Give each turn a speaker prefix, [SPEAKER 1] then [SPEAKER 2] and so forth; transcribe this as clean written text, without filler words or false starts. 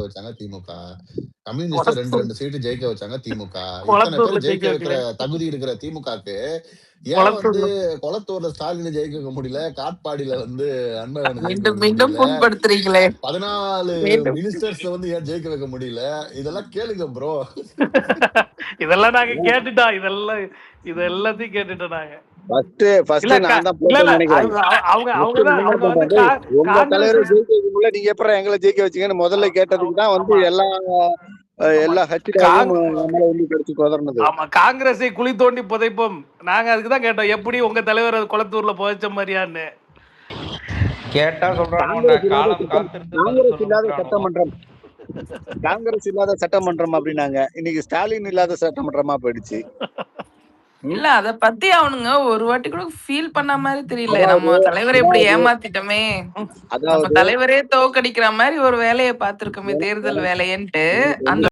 [SPEAKER 1] வச்சாங்க திமுக. கம்யூனிஸ்ட 2,
[SPEAKER 2] கொளத்தூர்
[SPEAKER 1] 2 சீட்டு ஜெயிக்க வச்சாங்க திமுக. இத்தன
[SPEAKER 2] கொளத்தூர்ல
[SPEAKER 1] பேர்
[SPEAKER 2] ஜெயிக்க
[SPEAKER 1] ஜெயிக்க வைக்கிற
[SPEAKER 2] வைக்கல.
[SPEAKER 1] தகுதி இருக்கிற திமுகக்கு, ஏன் வந்து
[SPEAKER 2] கொளத்தூர்ல
[SPEAKER 1] கொளத்தூர்ல ஸ்டாலின ஜெயிக்க வைக்க முடியல? காட்பாடியில வந்து அன்பழகன ஜெயிக்க
[SPEAKER 3] மீண்டும்
[SPEAKER 1] வைக்க
[SPEAKER 3] மீண்டும்
[SPEAKER 1] முடியல?
[SPEAKER 3] புண்படுத்துறீங்களே.
[SPEAKER 1] 14
[SPEAKER 3] மீண்டும்
[SPEAKER 1] மினிஸ்டர்ஸ்ல வந்து ஏன் ஜெயிக்க வைக்க முடியல? இதெல்லாம் கேளுங்க ப்ரோ.
[SPEAKER 2] இதெல்லாம் நாங்க கேட்டுட்டோம். இது எல்லாத்தையும் கேட்டுட்டோம் நாங்க.
[SPEAKER 4] ஃபர்ஸ்ட்
[SPEAKER 2] இல்ல
[SPEAKER 4] நான் தான்
[SPEAKER 2] இல்ல
[SPEAKER 4] போட்டேன்னு நினைக்கிறேன்.
[SPEAKER 2] அவங்க
[SPEAKER 4] ஃபர்ஸ்ட்
[SPEAKER 2] அவங்கதான்
[SPEAKER 4] நான்
[SPEAKER 2] அவங்க
[SPEAKER 4] தான்
[SPEAKER 2] வந்து
[SPEAKER 4] போட்டேன். டேய், உங்க
[SPEAKER 2] காங்கிரஸ்
[SPEAKER 4] தலைவரை ஜெயிக்க வைக்க முடியல, நீங்க எப்பறம் எங்களை ஜெயிக்க வச்சீங்கன்னு முதல்ல கேட்டதுக்கு தான் வந்து
[SPEAKER 2] ஆமா
[SPEAKER 4] எல்லா ஹச்சிடாவும் நம்மள வந்து கடிச்சு கொதர்னது.
[SPEAKER 2] ஆமா காங்கிரஸை குழி தோண்டி புதைப்போம். நாங்க அதுக்குதான் கேட்டோம், எப்படி உங்க தலைவர் கொளத்தூர்ல புதைச்ச மாதிரியான்னு
[SPEAKER 5] கேட்டா சொல்றானு காலம் காத்திருந்து
[SPEAKER 4] காங்கிரஸ் இல்லாத சட்டமன்றம், காங்கிரஸ் இல்லாத சட்டமன்றம் அப்படின்னாங்க. இன்னைக்கு ஸ்டாலின் இல்லாத சட்டமன்றமா போயிடுச்சு.
[SPEAKER 3] இல்ல அத பத்தி அவனுங்க ஒரு வாட்டி கூட ஃபீல் பண்ண மாதிரி தெரியல. நம்ம தலைவரை இப்படி ஏமாத்திட்டோமே, நம்ம தலைவரே தோக்கடிக்கிற மாதிரி ஒரு வேலையை பார்த்திருக்கோமே, தேர்தல் வேலையன்ட்டு அந்த